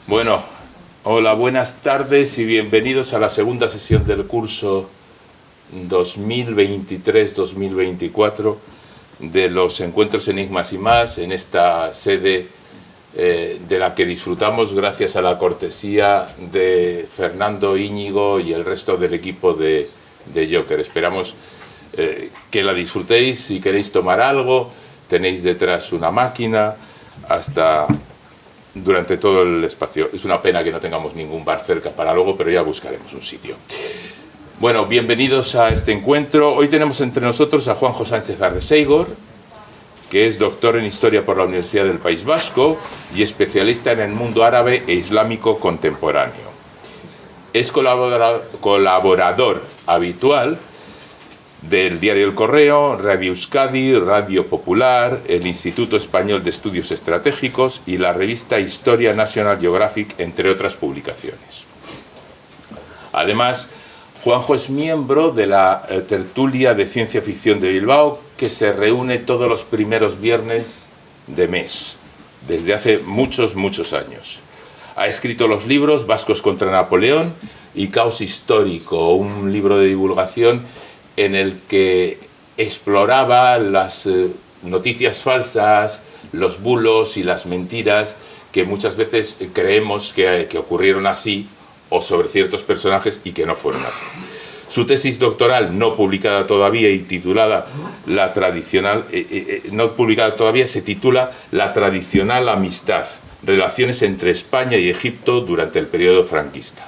Bueno, hola, buenas tardes y bienvenidos a la segunda sesión del curso 2023-2024 de los encuentros Enigmas y más, en esta sede de la que disfrutamos gracias a la cortesía de Fernando, Íñigo y el resto del equipo de Joker. Esperamos que la disfrutéis. Si queréis tomar algo, tenéis detrás una máquina durante todo el espacio. Es una pena que no tengamos ningún bar cerca para luego, pero ya buscaremos un sitio. Bueno, bienvenidos a este encuentro. Hoy tenemos entre nosotros a Juanjo Sánchez Arreseigor, que es doctor en Historia por la Universidad del País Vasco y especialista en el mundo árabe e islámico contemporáneo. Es colaborador habitual del Diario El Correo, Radio Euskadi, Radio Popular, el Instituto Español de Estudios Estratégicos y la revista Historia National Geographic, entre otras publicaciones. Además, Juanjo es miembro de la tertulia de ciencia ficción de Bilbao, que se reúne todos los primeros viernes de mes, desde hace muchos años. Ha escrito los libros Vascos contra Napoleón y Caos Histórico, un libro de divulgación en el que exploraba las noticias falsas, los bulos y las mentiras que muchas veces creemos que ocurrieron así o sobre ciertos personajes y que no fueron así. Su tesis doctoral, no publicada todavía y titulada se titula La tradicional amistad, relaciones entre España y Egipto durante el periodo franquista.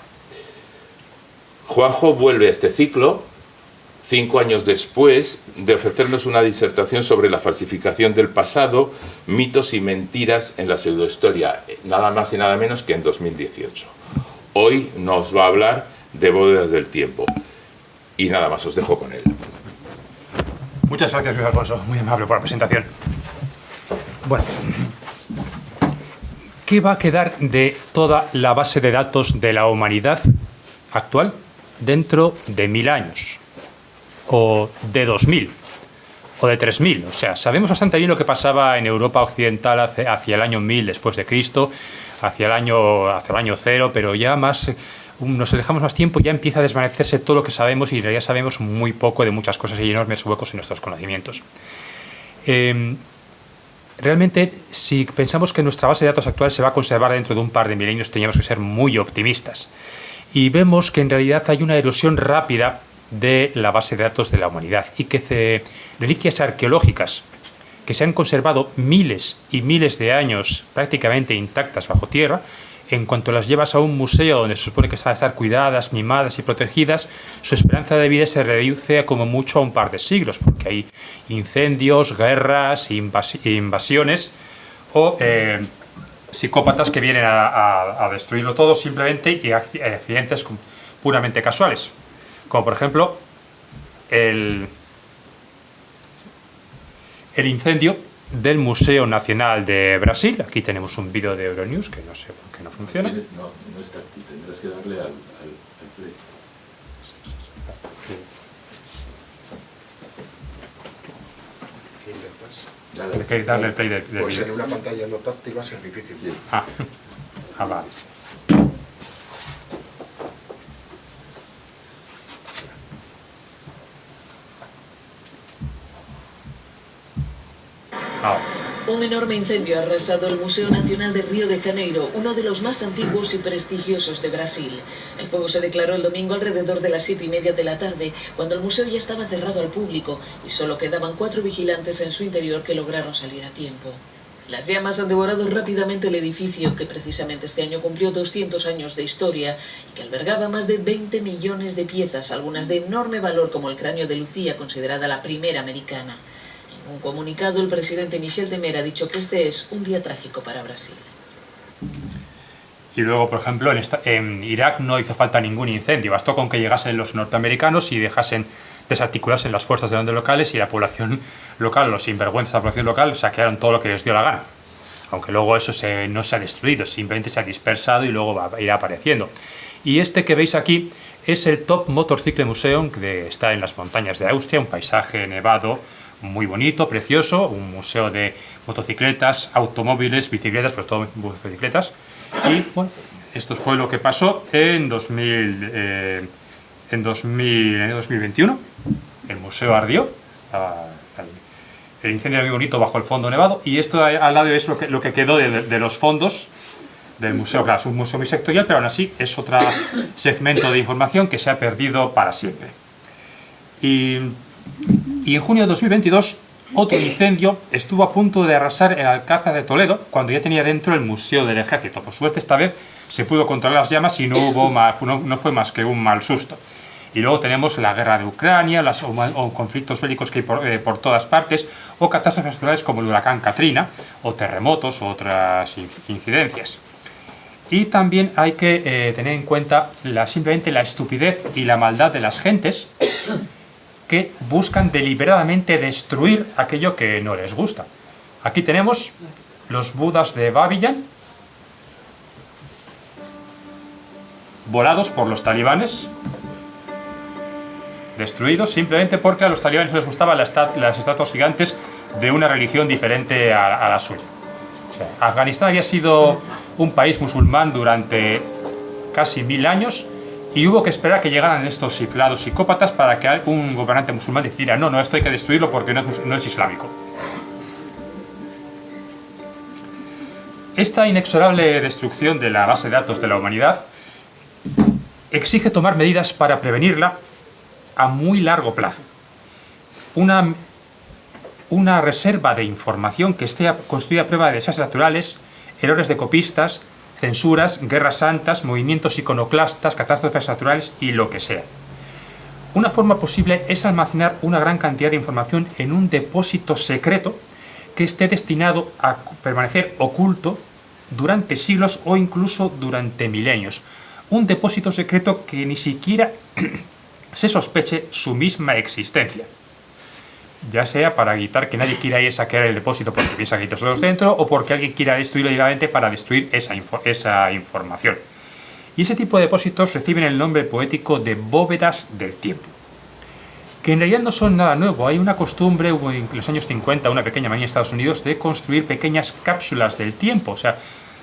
Juanjo vuelve a este ciclo 5 años después de ofrecernos una disertación sobre la falsificación del pasado, mitos y mentiras en la pseudohistoria, nada más y nada menos que en 2018. Hoy nos va a hablar de Bóvedas del Tiempo. Y nada más, os dejo con él. Muchas gracias, Luis Alfonso. Muy amable por la presentación. Bueno, ¿qué va a quedar de toda la base de datos de la humanidad actual dentro de 1000 años? O de 2000, o de 3000. O sea, sabemos bastante bien lo que pasaba en Europa occidental hacia el año 1000 después de Cristo, hacia el año 0, pero ya más nos dejamos más tiempo, ya empieza a desvanecerse todo lo que sabemos y en realidad sabemos muy poco de muchas cosas y hay enormes huecos en nuestros conocimientos. Realmente, si pensamos que nuestra base de datos actual se va a conservar dentro de un par de milenios, teníamos que ser muy optimistas. Y vemos que en realidad hay una erosión rápida de la base de datos de la humanidad y que reliquias arqueológicas que se han conservado miles y miles de años prácticamente intactas bajo tierra, en cuanto las llevas a un museo donde se supone que van a estar cuidadas, mimadas y protegidas, su esperanza de vida se reduce a como mucho a un par de siglos, porque hay incendios, guerras, invasiones o psicópatas que vienen a destruirlo todo simplemente y accidentes puramente casuales. Como por ejemplo el incendio del Museo Nacional de Brasil. Aquí tenemos un vídeo de Euronews que no sé por qué no funciona. No está aquí, tendrás que darle al play. Hay que darle el play del pues vídeo. en una pantalla no táctil va a ser difícil. Sí. Vale. Un enorme incendio ha arrasado el Museo Nacional de Río de Janeiro, uno de los más antiguos y prestigiosos de Brasil. El fuego se declaró el domingo alrededor de las 7:30 de la tarde, cuando el museo ya estaba cerrado al público y solo quedaban 4 vigilantes en su interior que lograron salir a tiempo. Las llamas han devorado rápidamente el edificio, que precisamente este año cumplió 200 años de historia y que albergaba más de 20 millones de piezas, algunas de enorme valor como el cráneo de Lucía, considerada la primera americana. En un comunicado, el presidente Michel Temer ha dicho que este es un día trágico para Brasil. Y luego, por ejemplo, en Irak no hizo falta ningún incendio, bastó con que llegasen los norteamericanos y dejasen desarticularse las fuerzas de orden locales y la población local, los sinvergüenzas de la población local, saquearon todo lo que les dio la gana. Aunque luego eso no se ha destruido, simplemente se ha dispersado y luego va a ir apareciendo. Y este que veis aquí es el Top Motorcycle Museum, que está en las montañas de Austria, un paisaje nevado muy bonito, precioso, un museo de motocicletas, automóviles, bicicletas, pero todo bicicletas. Y bueno, esto fue lo que pasó en 2021. El museo ardió, el incendio era muy bonito bajo el fondo nevado, y esto al lado es lo que quedó de los fondos del museo. Claro, es un museo muy sectorial, pero aún así es otro segmento de información que se ha perdido para siempre. Y en junio de 2022, otro incendio estuvo a punto de arrasar el Alcázar de Toledo, cuando ya tenía dentro el Museo del Ejército. Por suerte, esta vez se pudo controlar las llamas y no fue más que un mal susto. Y luego tenemos la guerra de Ucrania, o conflictos bélicos que hay por todas partes, o catástrofes naturales como el huracán Katrina, o terremotos, o otras incidencias. Y también hay que tener en cuenta simplemente la estupidez y la maldad de las gentes que buscan deliberadamente destruir aquello que no les gusta. Aquí tenemos los Budas de Babiyan, volados por los talibanes, destruidos simplemente porque a los talibanes les gustaban las estatuas gigantes de una religión diferente a la suya. O sea, Afganistán había sido un país musulmán durante casi 1000 años, y hubo que esperar a que llegaran estos chiflados psicópatas para que un gobernante musulmán decidiera: no, esto hay que destruirlo porque no es islámico. Esta inexorable destrucción de la base de datos de la humanidad exige tomar medidas para prevenirla a muy largo plazo. Una reserva de información que esté construida a prueba de desastres naturales, errores de copistas, censuras, guerras santas, movimientos iconoclastas, catástrofes naturales y lo que sea. Una forma posible es almacenar una gran cantidad de información en un depósito secreto que esté destinado a permanecer oculto durante siglos o incluso durante milenios. Un depósito secreto que ni siquiera se sospeche su misma existencia, ya sea para evitar que nadie quiera ir a saquear el depósito porque piensa que hay tesoros dentro, o porque alguien quiera destruirlo ilegalmente para destruir esa información. Y ese tipo de depósitos reciben el nombre poético de bóvedas del tiempo, que en realidad no son nada nuevo. Hay una costumbre, hubo en los años 50 una pequeña manía en Estados Unidos de construir pequeñas cápsulas del tiempo. O sea,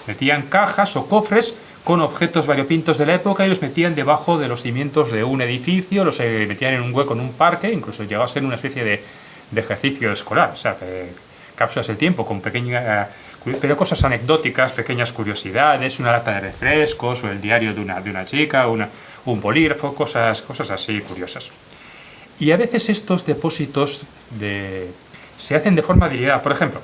metían cajas o cofres con objetos variopintos de la época y los metían debajo de los cimientos de un edificio, los metían en un hueco en un parque, incluso llegaba a ser una especie de ejercicio escolar. O sea, cápsulas del tiempo con pero cosas anecdóticas, pequeñas curiosidades, una lata de refrescos o el diario de una chica, un bolígrafo, cosas así curiosas. Y a veces estos depósitos se hacen de forma deliberada. Por ejemplo,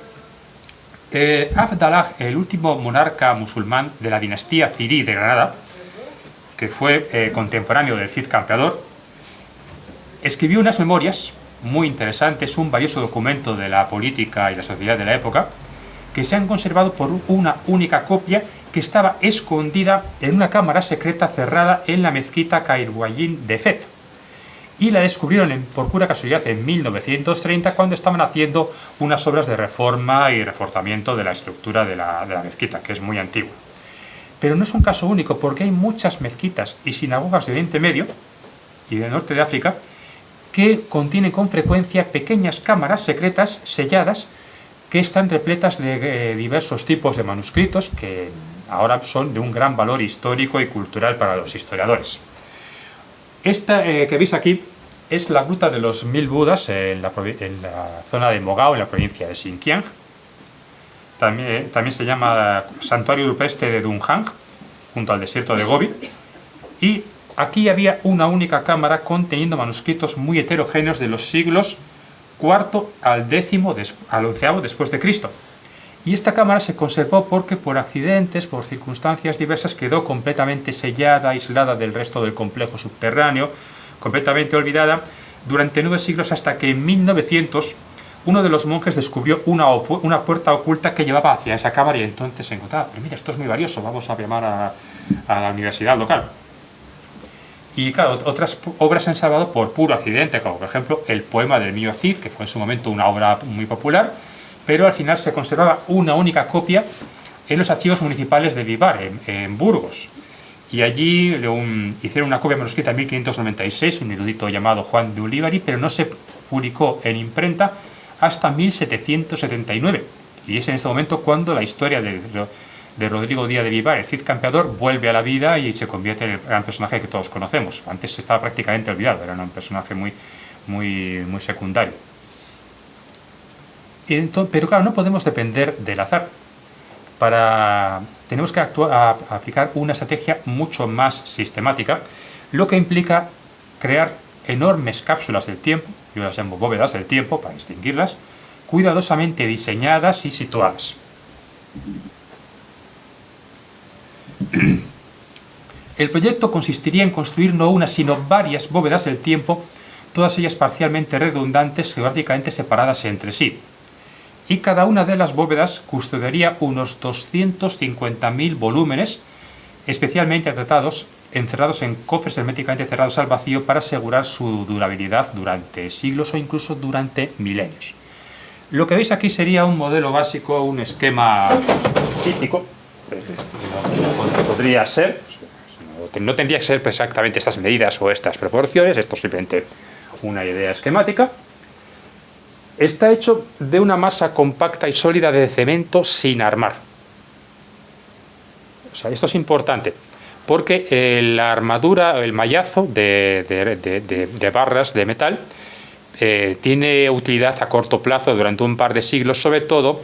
Abdallah, el último monarca musulmán de la dinastía Zirí de Granada, que fue contemporáneo del Cid Campeador, escribió unas memorias muy interesantes, un valioso documento de la política y la sociedad de la época, que se han conservado por una única copia que estaba escondida en una cámara secreta cerrada en la mezquita Kairouayin de Fez. Y la descubrieron por pura casualidad en 1930, cuando estaban haciendo unas obras de reforma y reforzamiento de la estructura de la mezquita, que es muy antigua. Pero no es un caso único, porque hay muchas mezquitas y sinagogas de Oriente Medio y del norte de África que contienen con frecuencia pequeñas cámaras secretas selladas que están repletas de diversos tipos de manuscritos que ahora son de un gran valor histórico y cultural para los historiadores. Esta que veis aquí es la gruta de los 1000 Budas en la zona de Mogao, en la provincia de Xinjiang. También se llama Santuario Rupestre de Dunhuang, junto al desierto de Gobi. Y aquí había una única cámara conteniendo manuscritos muy heterogéneos de los siglos IV al XI después de Cristo. Y esta cámara se conservó porque por accidentes, por circunstancias diversas, quedó completamente sellada, aislada del resto del complejo subterráneo, completamente olvidada, durante 9 siglos, hasta que en 1900 uno de los monjes descubrió una puerta oculta que llevaba hacia esa cámara, y entonces se encontraba: pero mira, esto es muy valioso, vamos a llamar a la universidad local. Y claro, otras obras se han salvado por puro accidente, como por ejemplo el poema del Mío Cid, que fue en su momento una obra muy popular, pero al final se conservaba una única copia en los archivos municipales de Vivar, en Burgos. Y allí hicieron una copia manuscrita en 1596, un erudito llamado Juan de Ulibarri, pero no se publicó en imprenta hasta 1779. Y es en este momento cuando la historia de Rodrigo Díaz de Vivar, el Cid Campeador, vuelve a la vida y se convierte en el gran personaje que todos conocemos. Antes estaba prácticamente olvidado, era un personaje muy secundario. Pero claro, no podemos depender del azar. Tenemos que aplicar una estrategia mucho más sistemática, lo que implica crear enormes cápsulas del tiempo, yo las llamo bóvedas del tiempo para distinguirlas, cuidadosamente diseñadas y situadas. El proyecto consistiría en construir no una, sino varias bóvedas del tiempo, todas ellas parcialmente redundantes, geográficamente separadas entre sí. Y cada una de las bóvedas custodiaría unos 250.000 volúmenes, especialmente tratados, encerrados en cofres herméticamente cerrados al vacío para asegurar su durabilidad durante siglos o incluso durante milenios. Lo que veis aquí sería un modelo básico, un esquema típico, podría ser, no tendría que ser exactamente estas medidas o estas proporciones, esto es simplemente una idea esquemática. Está hecho de una masa compacta y sólida de cemento sin armar. O sea, esto es importante, porque la armadura, el mallazo de barras de metal, tiene utilidad a corto plazo durante un par de siglos, sobre todo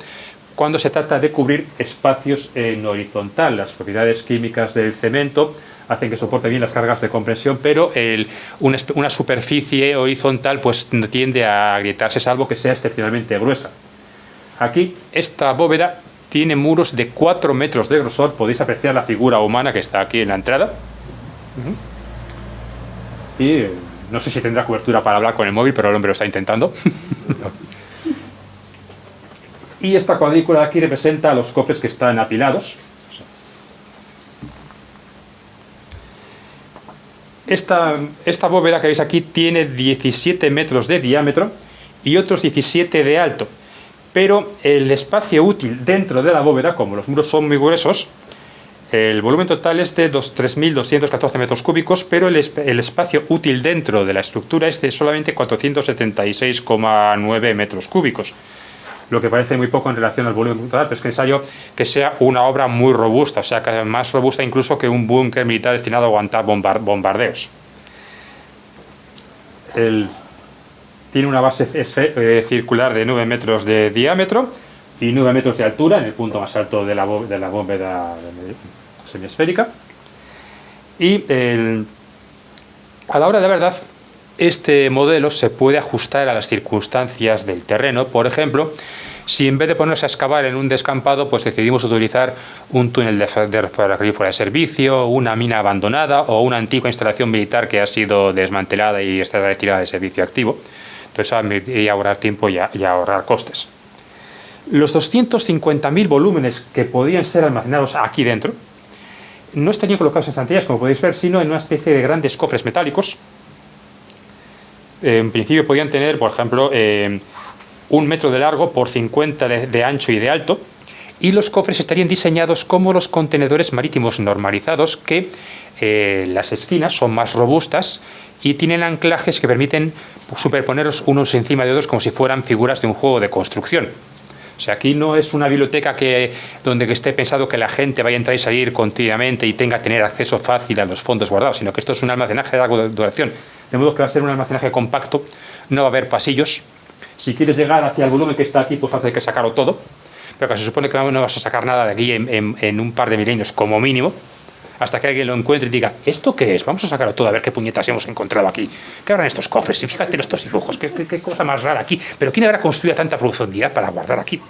cuando se trata de cubrir espacios en horizontal. Las propiedades químicas del cemento hacen que soporte bien las cargas de compresión, pero una superficie horizontal pues tiende a agrietarse, salvo que sea excepcionalmente gruesa. Aquí, esta bóveda tiene muros de 4 metros de grosor. Podéis apreciar la figura humana que está aquí en la entrada. Y no sé si tendrá cobertura para hablar con el móvil, pero el hombre lo está intentando. Y esta cuadrícula aquí representa los cofres que están apilados. Esta bóveda que veis aquí tiene 17 metros de diámetro y otros 17 de alto, pero el espacio útil dentro de la bóveda, como los muros son muy gruesos, el volumen total es de 3.214 metros cúbicos, pero el espacio útil dentro de la estructura es de solamente 476,9 metros cúbicos, lo que parece muy poco en relación al volumen total, pero es necesario que sea una obra muy robusta, o sea, que más robusta incluso que un búnker militar destinado a aguantar bombardeos. Tiene una base circular de 9 metros de diámetro y 9 metros de altura en el punto más alto de la bóveda semiesférica. Y a la hora de verdad, este modelo se puede ajustar a las circunstancias del terreno. Por ejemplo, si en vez de ponernos a excavar en un descampado, pues decidimos utilizar un túnel de ferrocarril fuera de servicio, una mina abandonada o una antigua instalación militar que ha sido desmantelada y está retirada de servicio activo, entonces y ahorrar tiempo y ahorrar costes. Los 250.000 volúmenes que podían ser almacenados aquí dentro no estarían colocados en estanterías, como podéis ver, sino en una especie de grandes cofres metálicos. En principio podían tener, por ejemplo, 1 metro de largo por 50 de ancho y de alto, y los cofres estarían diseñados como los contenedores marítimos normalizados, que las esquinas son más robustas y tienen anclajes que permiten superponerlos unos encima de otros como si fueran figuras de un juego de construcción. O sea, aquí no es una biblioteca donde esté pensado que la gente vaya a entrar y salir continuamente y tenga que tener acceso fácil a los fondos guardados, sino que esto es un almacenaje de larga duración. De modo que va a ser un almacenaje compacto, no va a haber pasillos. Si quieres llegar hacia el volumen que está aquí, pues hay que sacarlo todo. Pero que se supone que no vas a sacar nada de aquí en un par de milenios como mínimo, hasta que alguien lo encuentre y diga, ¿esto qué es? Vamos a sacarlo todo a ver qué puñetas hemos encontrado aquí. ¿Qué habrán estos cofres? Y fíjate en estos dibujos, qué cosa más rara aquí. Pero ¿quién habrá construido tanta profundidad para guardar aquí?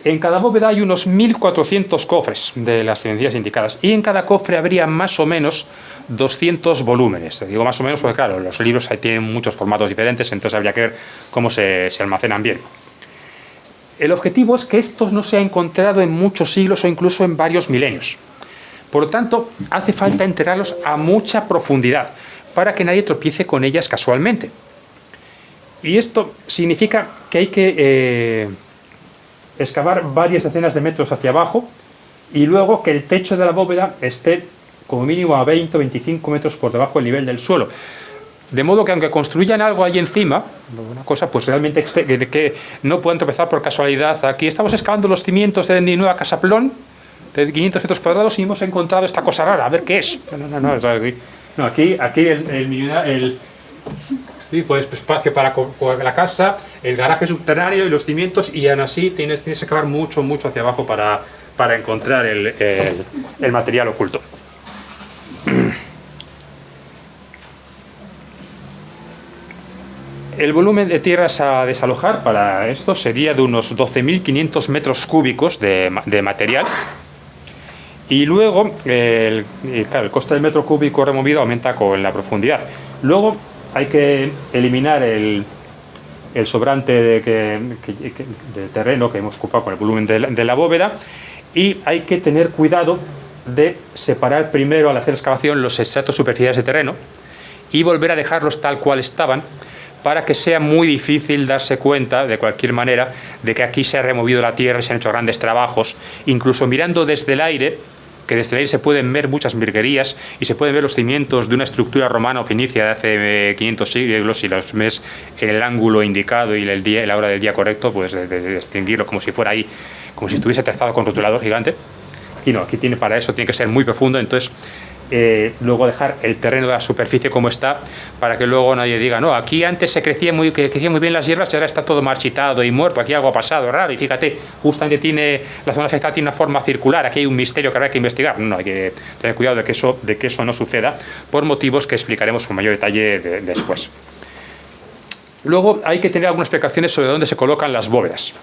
En cada bóveda hay unos 1.400 cofres de las tendencias indicadas, y en cada cofre habría más o menos 200 volúmenes. Te digo más o menos porque, claro, los libros ahí tienen muchos formatos diferentes, entonces habría que ver cómo se almacenan bien. El objetivo es que esto no se ha encontrado en muchos siglos o incluso en varios milenios. Por lo tanto, hace falta enterrarlos a mucha profundidad para que nadie tropiece con ellas casualmente. Y esto significa que hay que excavar varias decenas de metros hacia abajo y luego que el techo de la bóveda esté como mínimo a 20 o 25 metros por debajo del nivel del suelo. De modo que aunque construyan algo ahí encima, una cosa pues realmente que no puedan tropezar por casualidad. Aquí estamos excavando los cimientos de mi nueva Casaplón, de 500 metros cuadrados, y hemos encontrado esta cosa rara, a ver qué es. No, aquí sí, pues espacio para la casa, el garaje subterráneo y los cimientos, y aún así tienes que cavar mucho hacia abajo para encontrar el material oculto. El volumen de tierras a desalojar para esto sería de unos 12.500 metros cúbicos de material. Y luego, claro, el coste del metro cúbico removido aumenta con la profundidad. Luego hay que eliminar el sobrante del terreno que hemos ocupado con el volumen de la bóveda, y hay que tener cuidado de separar primero, al hacer excavación, los estratos superficiales de terreno y volver a dejarlos tal cual estaban, para que sea muy difícil darse cuenta, de cualquier manera, de que aquí se ha removido la tierra y se han hecho grandes trabajos. Incluso mirando desde el aire, que desde el aire se pueden ver muchas virguerías y se pueden ver los cimientos de una estructura romana o fenicia de hace 500 siglos, y los ves en el ángulo indicado y la hora del día correcto, pues de distinguirlo como si fuera ahí, como si estuviese trazado con rotulador gigante. Y no, aquí para eso tiene que ser muy profundo. Entonces, luego dejar el terreno de la superficie como está, para que luego nadie diga, no, aquí antes crecían muy bien las hierbas y ahora está todo marchitado y muerto, aquí algo ha pasado raro, y fíjate, justamente la zona afectada tiene una forma circular, aquí hay un misterio que habrá que investigar. No, hay que tener cuidado de que eso no suceda, por motivos que explicaremos con mayor detalle después. Luego hay que tener algunas precauciones sobre dónde se colocan las bóvedas.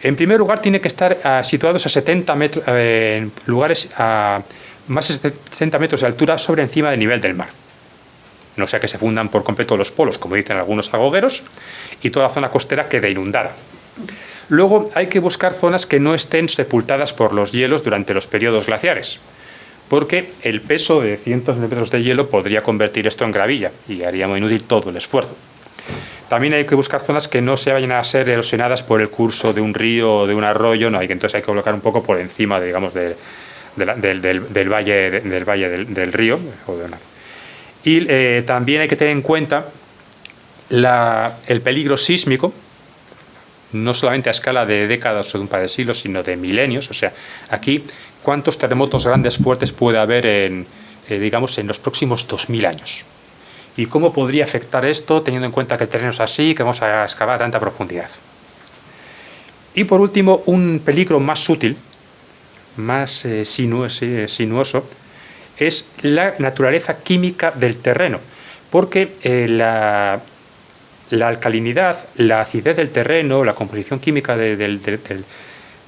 En primer lugar, tiene que estar situados a 70 metros, en lugares a más de 60 metros de altura sobre encima del nivel del mar. No sea que se fundan por completo los polos, como dicen algunos agogueros, y toda la zona costera quede inundada. Luego hay que buscar zonas que no estén sepultadas por los hielos durante los periodos glaciares, porque el peso de cientos de metros de hielo podría convertir esto en gravilla y haría muy inútil todo el esfuerzo. También hay que buscar zonas que no se vayan a ser erosionadas por el curso de un río o de un arroyo, entonces hay que colocar un poco por encima, digamos, del valle del río. Y también hay que tener en cuenta el peligro sísmico, no solamente a escala de décadas o de un par de siglos, sino de milenios. O sea, aquí, ¿cuántos terremotos grandes, fuertes puede haber en los próximos 2000 años? ¿Y cómo podría afectar esto, teniendo en cuenta que el terreno es así, que vamos a excavar a tanta profundidad? Y por último, un peligro más sutil, más sinuoso, es la naturaleza química del terreno, porque la alcalinidad, la acidez del terreno, la composición química de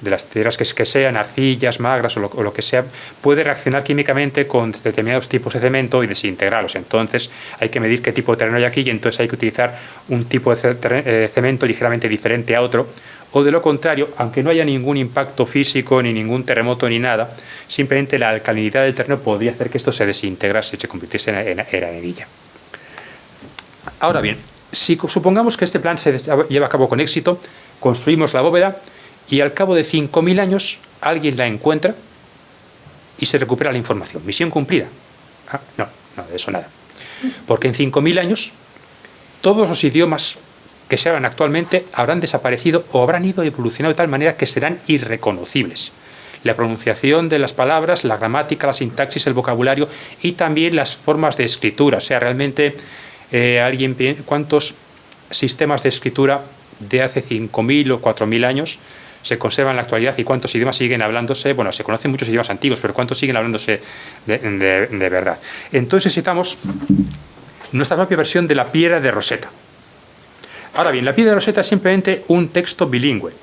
las tierras que sean arcillas, magras o lo que sea, puede reaccionar químicamente con determinados tipos de cemento y desintegrarlos. Entonces hay que medir qué tipo de terreno hay aquí, y entonces hay que utilizar un tipo de cemento ligeramente diferente a otro. O de lo contrario, aunque no haya ningún impacto físico, ni ningún terremoto, ni nada, simplemente la alcalinidad del terreno podría hacer que esto se desintegrase y se convirtiese en arenilla. Ahora bien, si supongamos que este plan se lleva a cabo con éxito, construimos la bóveda y al cabo de 5.000 años alguien la encuentra y se recupera la información. Misión cumplida. No, de eso nada. Porque en 5.000 años todos los idiomas que se hablan actualmente habrán desaparecido o habrán ido evolucionando de tal manera que serán irreconocibles. La pronunciación de las palabras, la gramática, la sintaxis, el vocabulario y también las formas de escritura. O sea, realmente, ¿cuántos sistemas de escritura de hace 5.000 o 4.000 años se conservan en la actualidad y cuántos idiomas siguen hablándose? Bueno, se conocen muchos idiomas antiguos, pero ¿cuántos siguen hablándose de verdad? Entonces necesitamos nuestra propia versión de la piedra de Rosetta. Ahora bien, la piedra de Rosetta es simplemente un texto bilingüe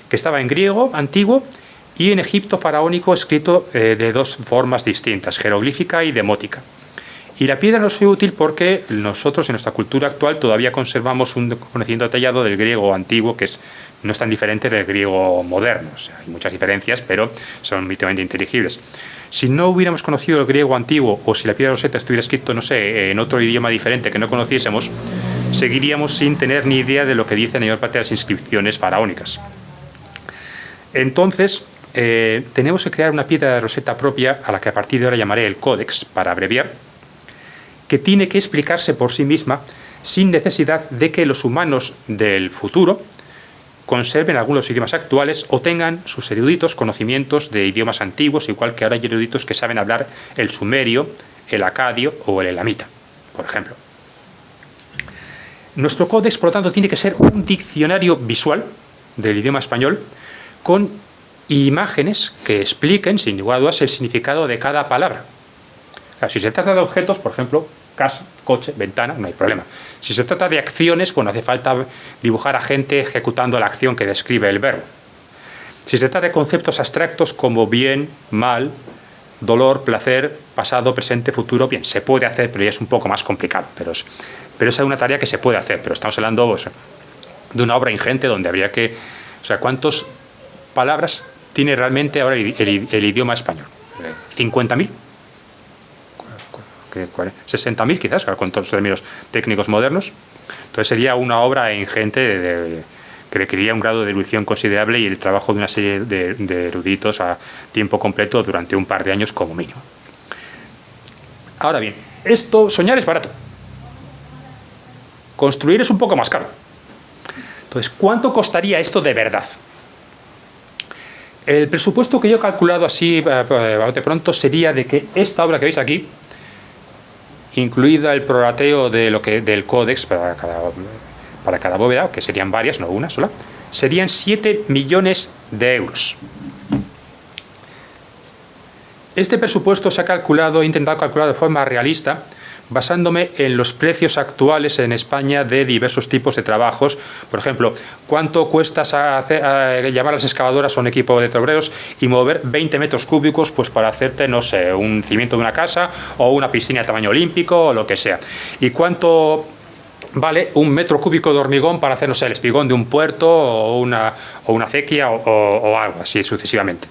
que estaba en griego antiguo y en egipto faraónico, escrito de dos formas distintas, jeroglífica y demótica. Y la piedra nos fue útil porque nosotros en nuestra cultura actual todavía conservamos un conocimiento detallado del griego antiguo que no es tan diferente del griego moderno. O sea, hay muchas diferencias, pero son mínimamente inteligibles. Si no hubiéramos conocido el griego antiguo, o si la piedra de Rosetta estuviera escrito, no sé, en otro idioma diferente que no conociésemos, seguiríamos sin tener ni idea de lo que dicen la mayor parte de las inscripciones faraónicas. Entonces, tenemos que crear una piedra de Rosetta propia, a la que a partir de ahora llamaré el Códex, para abreviar, que tiene que explicarse por sí misma sin necesidad de que los humanos del futuro conserven algunos idiomas actuales o tengan sus eruditos conocimientos de idiomas antiguos, igual que ahora hay eruditos que saben hablar el sumerio, el acadio o el elamita, por ejemplo. Nuestro códex, por lo tanto, tiene que ser un diccionario visual del idioma español con imágenes que expliquen, sin lugar a dudas, el significado de cada palabra. Claro, si se trata de objetos, por ejemplo, casa, coche, ventana, no hay problema. Si se trata de acciones, bueno, hace falta dibujar a gente ejecutando la acción que describe el verbo. Si se trata de conceptos abstractos como bien, mal, dolor, placer, pasado, presente, futuro, bien, se puede hacer, pero ya es un poco más complicado. Pero esa es una tarea que se puede hacer, pero estamos hablando pues, de una obra ingente donde habría que... O sea, ¿cuántas palabras tiene realmente ahora el idioma español? 50.000. 60.000 quizás, con todos los términos técnicos modernos. Entonces sería una obra ingente que requeriría un grado de erudición considerable y el trabajo de una serie de eruditos a tiempo completo durante un par de años como mínimo. Ahora bien, soñar es barato. Construir es un poco más caro. Entonces, ¿cuánto costaría esto de verdad? El presupuesto que yo he calculado así de pronto sería de que esta obra que veis aquí, incluida el prorrateo del códex para cada bóveda, que serían varias, no una sola, serían 7 millones de euros. Este presupuesto se ha calculado, he intentado calcular de forma realista, basándome en los precios actuales en España de diversos tipos de trabajos. Por ejemplo, ¿cuánto cuesta llamar a las excavadoras a un equipo de obreros y mover 20 metros cúbicos pues para hacerte, no sé, un cimiento de una casa o una piscina de tamaño olímpico o lo que sea? ¿Y cuánto vale un metro cúbico de hormigón para hacer, no sé, el espigón de un puerto o una acequia o algo así sucesivamente?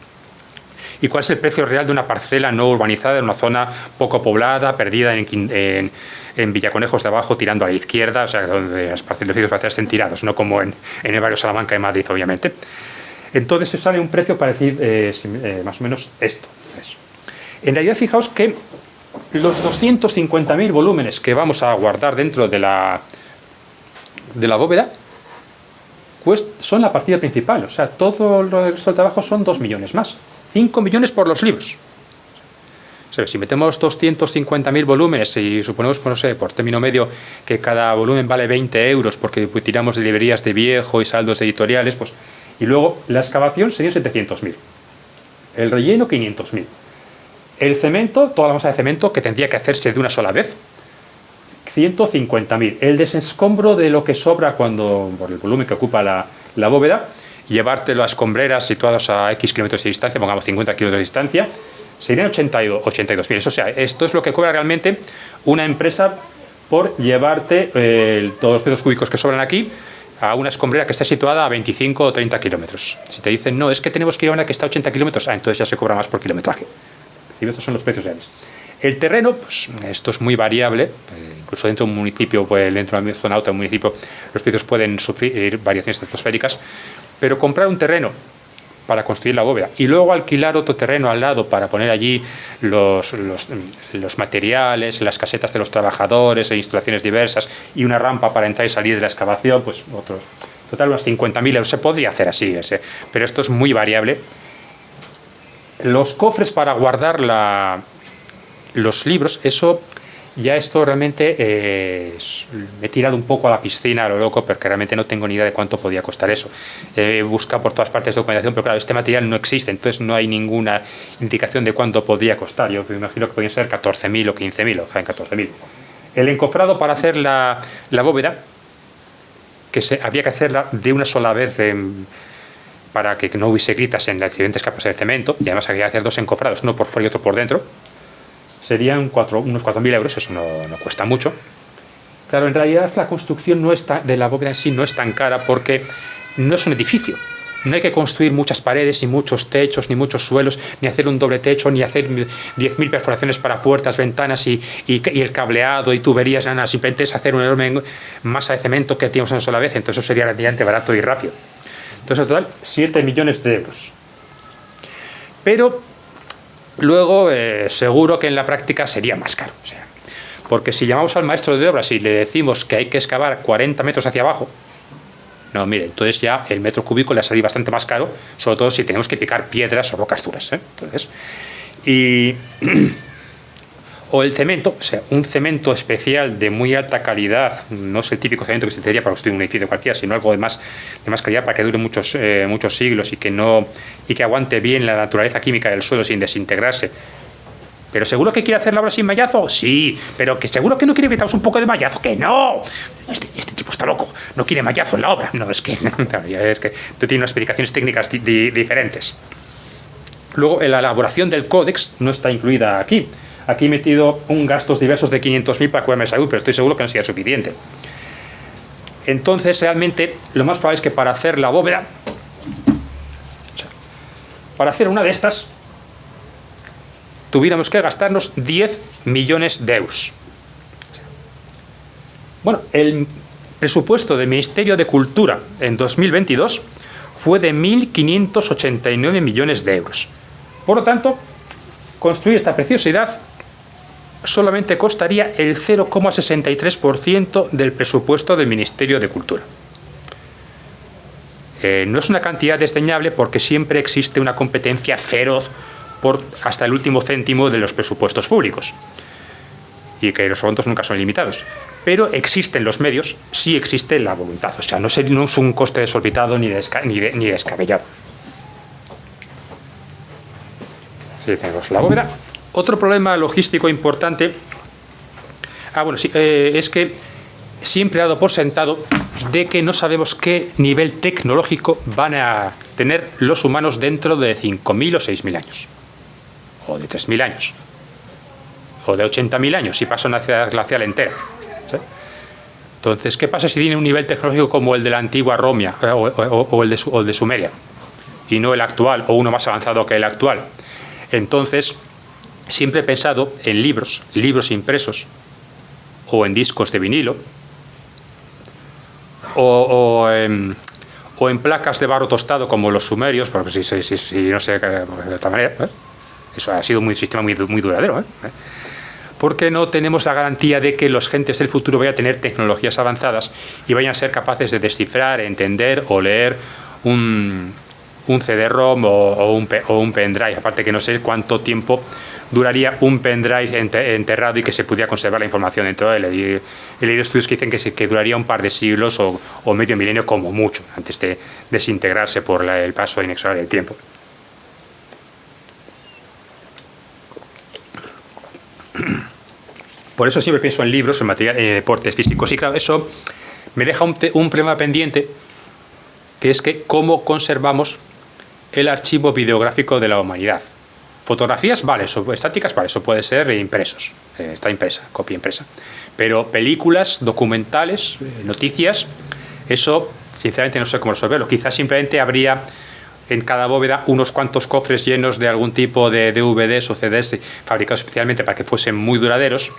¿Y cuál es el precio real de una parcela no urbanizada en una zona poco poblada, perdida en Villaconejos de abajo, tirando a la izquierda, o sea, donde los edificios parciales estén tirados, no como en el barrio Salamanca de Madrid, obviamente? Entonces se sale un precio para decir más o menos esto. En realidad, fijaos que los 250.000 volúmenes que vamos a guardar dentro de la bóveda son la partida principal, o sea, todo el resto del trabajo son 2 millones más. 5 millones por los libros. O sea, si metemos 250.000 volúmenes y suponemos, pues, no sé, por término medio que cada volumen vale 20 euros porque pues, tiramos de librerías de viejo y saldos editoriales, pues, y luego la excavación sería 700.000. El relleno 500.000. El cemento, toda la masa de cemento que tendría que hacerse de una sola vez, 150.000. El desescombro de lo que sobra por el volumen que ocupa la bóveda, llevártelo a escombreras situadas a X kilómetros de distancia, pongamos 50 kilómetros de distancia, serían 82.000. O sea, esto es lo que cobra realmente una empresa por llevarte todos los metros cúbicos que sobran aquí a una escombrera que está situada a 25 o 30 kilómetros. Si te dicen, no, es que tenemos que ir a una que está a 80 kilómetros, entonces ya se cobra más por kilometraje. Estos son los precios reales. El terreno, pues esto es muy variable, incluso dentro de un municipio, pues, dentro de una zona alta de un municipio, los precios pueden sufrir variaciones estratosféricas. Pero comprar un terreno para construir la bóveda y luego alquilar otro terreno al lado para poner allí los materiales, las casetas de los trabajadores e instalaciones diversas y una rampa para entrar y salir de la excavación, pues total unos 50.000 euros. Se podría hacer así, pero esto es muy variable. Los cofres para guardar los libros, esto realmente me he tirado un poco a la piscina a lo loco porque realmente no tengo ni idea de cuánto podía costar eso. He buscado por todas partes documentación, pero claro, este material no existe, entonces no hay ninguna indicación de cuánto podría costar. Yo me imagino que podrían ser 14.000 o 15.000, o sea, en 14.000. El encofrado para hacer la bóveda, había que hacerla de una sola vez para que no hubiese grietas en las diferentes capas de cemento, y además había que hacer 2 encofrados, uno por fuera y otro por dentro. Serían unos 4.000 euros, eso no cuesta mucho. Claro, en realidad la construcción de la bóveda en sí no es tan cara porque no es un edificio. No hay que construir muchas paredes, ni muchos techos, ni muchos suelos, ni hacer un doble techo, ni hacer 10.000 perforaciones para puertas, ventanas y el cableado y tuberías, nada. Simplemente es hacer una enorme masa de cemento que tenemos una sola vez, entonces eso sería relativamente barato y rápido. Entonces, en total, 7 millones de euros. Pero luego, seguro que en la práctica sería más caro. O sea, Porque si llamamos al maestro de obras y le decimos que hay que excavar 40 metros hacia abajo, no, mire, entonces ya el metro cúbico le ha salido bastante más caro, sobre todo si tenemos que picar piedras o rocas duras, ¿eh? Entonces, o el cemento, o sea, un cemento especial de muy alta calidad, no es el típico cemento que se utilizaría para construir un edificio cualquiera, sino algo de más calidad para que dure muchos siglos y que aguante bien la naturaleza química del suelo sin desintegrarse. ¿Pero seguro que quiere hacer la obra sin mallazo? Sí, pero que seguro que no quiere evitarnos un poco de mallazo. ¡Que no! Este tipo está loco, no quiere mallazo en la obra. No, es que tiene unas explicaciones técnicas diferentes. Luego, la elaboración del códex no está incluida aquí. Aquí he metido un gastos diversos de 500.000 para curarme de salud, pero estoy seguro que no sería suficiente. Entonces, realmente, lo más probable es que para hacer la bóveda, para hacer una de estas, tuviéramos que gastarnos 10 millones de euros. Bueno, el presupuesto del Ministerio de Cultura en 2022 fue de 1.589 millones de euros. Por lo tanto, construir esta preciosidad solamente costaría el 0,63% del presupuesto del Ministerio de Cultura. No es una cantidad desdeñable porque siempre existe una competencia feroz por hasta el último céntimo de los presupuestos públicos y que los fondos nunca son limitados, pero existen los medios, sí existe la voluntad, o sea, no es un coste desorbitado ni descabellado. Sí, tenemos la bóveda. Otro problema logístico importante es que siempre he dado por sentado de que no sabemos qué nivel tecnológico van a tener los humanos dentro de 5.000 o 6.000 años. O de 3.000 años, o de 80.000 años, si pasa una ciudad glacial entera. ¿Sí? Entonces, ¿qué pasa si tiene un nivel tecnológico como el de la antigua Romia o el de Sumeria, y no el actual, o uno más avanzado que el actual? Entonces, siempre he pensado en libros impresos, o en discos de vinilo, o en placas de barro tostado como los sumerios, porque si no sé, de otra manera, ¿eh? Eso ha sido un sistema muy duradero, ¿eh? Porque no tenemos la garantía de que los gentes del futuro vayan a tener tecnologías avanzadas y vayan a ser capaces de descifrar, entender o leer un CD-ROM o un pendrive. Aparte que no sé cuánto tiempo duraría un pendrive enterrado y que se pudiera conservar la información dentro de él. He leído estudios que dicen que duraría un par de siglos o medio milenio como mucho antes de desintegrarse por el paso inexorable del tiempo. Por eso siempre pienso en libros, en material, en deportes físicos. Y claro, eso me deja un problema pendiente, que es que cómo conservamos el archivo videográfico de la humanidad. Fotografías, vale, estáticas, vale, eso puede ser impresos, está impresa, copia impresa. Pero películas, documentales, noticias, eso sinceramente no sé cómo resolverlo. Quizás simplemente habría en cada bóveda unos cuantos cofres llenos de algún tipo de DVDs o CDs fabricados especialmente para que fuesen muy duraderos,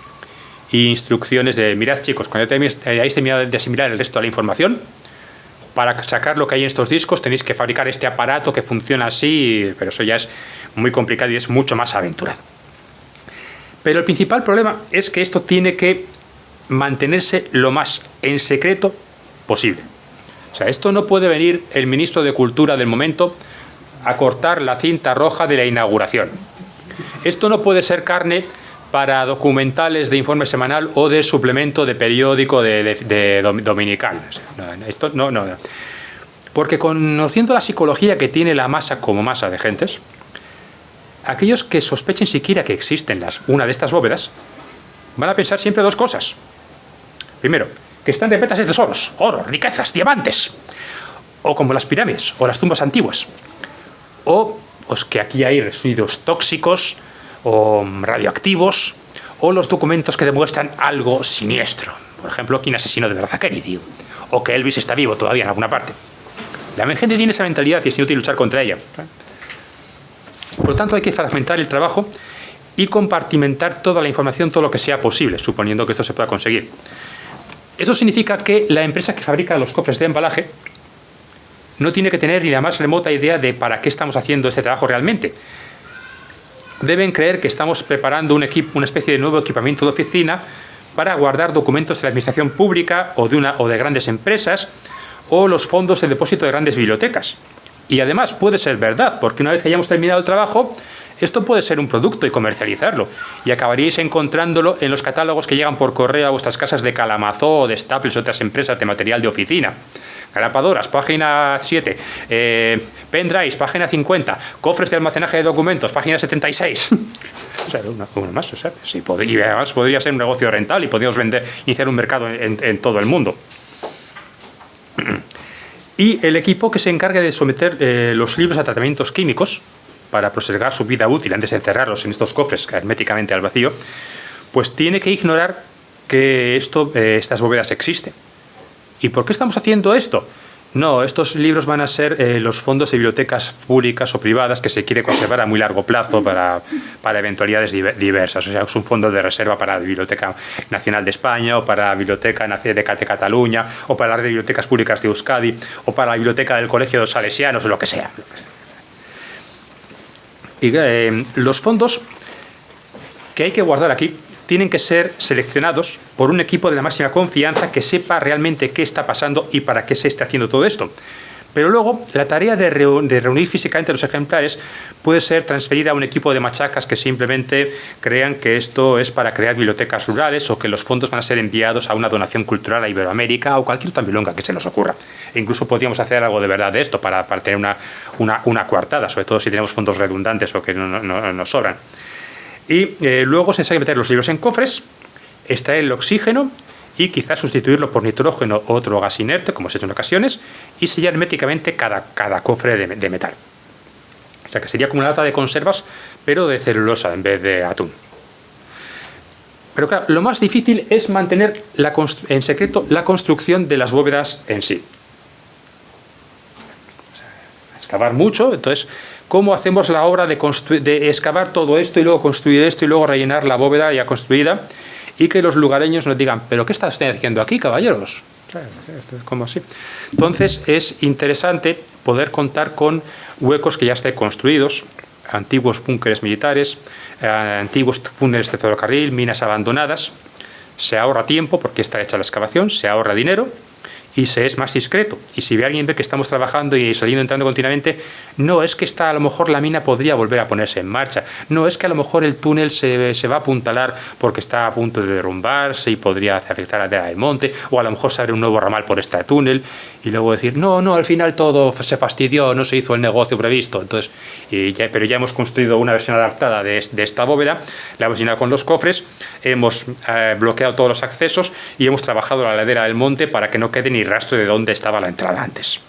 y instrucciones de: mirad, chicos, cuando hayáis terminado de asimilar el resto de la información, para sacar lo que hay en estos discos tenéis que fabricar este aparato que funciona así, pero eso ya es muy complicado y es mucho más aventurado. Pero el principal problema es que esto tiene que mantenerse lo más en secreto posible. O sea, esto no puede venir el ministro de Cultura del momento a cortar la cinta roja de la inauguración. Esto no puede ser carne para documentales de informe semanal o de suplemento de periódico de dominical. O sea, esto no. Porque conociendo la psicología que tiene la masa como masa de gentes, aquellos que sospechen siquiera que existen una de estas bóvedas van a pensar siempre dos cosas. Primero, que están repletas de tesoros, oro, riquezas, diamantes, o como las pirámides o las tumbas antiguas, o pues, que aquí hay residuos tóxicos o radioactivos, o los documentos que demuestran algo siniestro. Por ejemplo, quién asesinó de verdad a Kennedy, o que Elvis está vivo todavía en alguna parte. La gente tiene esa mentalidad y es inútil luchar contra ella. Por lo tanto, hay que fragmentar el trabajo y compartimentar toda la información, todo lo que sea posible, suponiendo que esto se pueda conseguir. Eso significa que la empresa que fabrica los cofres de embalaje no tiene que tener ni la más remota idea de para qué estamos haciendo este trabajo realmente. Deben creer que estamos preparando una especie de nuevo equipamiento de oficina para guardar documentos de la administración pública o de grandes empresas, o los fondos de depósito de grandes bibliotecas. Y además puede ser verdad, porque una vez que hayamos terminado el trabajo, esto puede ser un producto y comercializarlo. Y acabaríais encontrándolo en los catálogos que llegan por correo a vuestras casas de Kalamazoo o de Staples o otras empresas de material de oficina. Grapadoras, página 7. Pendrives, página 50. Cofres de almacenaje de documentos, página 76. O sea, una más, o sea, sí, y además podría ser un negocio rentable y podríamos iniciar un mercado en todo el mundo. Y el equipo que se encargue de someter los libros a tratamientos químicos para preservar su vida útil antes de encerrarlos en estos cofres herméticamente al vacío, pues tiene que ignorar que estas bóvedas existen. ¿Y por qué estamos haciendo esto? No, estos libros van a ser los fondos de bibliotecas públicas o privadas que se quiere conservar a muy largo plazo para eventualidades diversas. O sea, es un fondo de reserva para la Biblioteca Nacional de España, o para la Biblioteca de Cataluña, o para la red de bibliotecas públicas de Euskadi, o para la biblioteca del Colegio de los Salesianos, o lo que sea. Y los fondos que hay que guardar aquí tienen que ser seleccionados por un equipo de la máxima confianza que sepa realmente qué está pasando y para qué se está haciendo todo esto. Pero luego, la tarea de reunir físicamente los ejemplares puede ser transferida a un equipo de machacas que simplemente crean que esto es para crear bibliotecas rurales, o que los fondos van a ser enviados a una donación cultural a Iberoamérica o cualquier otra milonga que se nos ocurra. E incluso podríamos hacer algo de verdad de esto para tener una coartada, sobre todo si tenemos fondos redundantes o que no nos sobran. Y luego es necesario meter los libros en cofres, extraer el oxígeno y quizás sustituirlo por nitrógeno o otro gas inerte, como se ha hecho en ocasiones, y sellar herméticamente cada cofre de metal. O sea que sería como una lata de conservas, pero de celulosa en vez de atún. Pero claro, lo más difícil es mantener en secreto la construcción de las bóvedas en sí. O sea, excavar mucho, entonces, ¿cómo hacemos la obra de excavar todo esto y luego construir esto y luego rellenar la bóveda ya construida? Y que los lugareños nos digan, ¿pero qué está usted haciendo aquí, caballeros? ¿Cómo así? Entonces es interesante poder contar con huecos que ya estén construidos, antiguos búnkeres militares, antiguos túneles de ferrocarril, minas abandonadas. Se ahorra tiempo porque está hecha la excavación, se ahorra dinero y se es más discreto. Y si alguien ve que estamos trabajando y saliendo, entrando continuamente, no es que a lo mejor la mina podría volver a ponerse en marcha, no es que a lo mejor el túnel se va a apuntalar porque está a punto de derrumbarse y podría afectar a la del monte, o a lo mejor se abre un nuevo ramal por este túnel, y luego decir, no, al final todo se fastidió, no se hizo el negocio previsto. Entonces, pero ya hemos construido una versión adaptada de esta bóveda, la hemos llenado con los cofres, hemos bloqueado todos los accesos y hemos trabajado la ladera del monte para que no quede ni rastro de dónde estaba la entrada antes.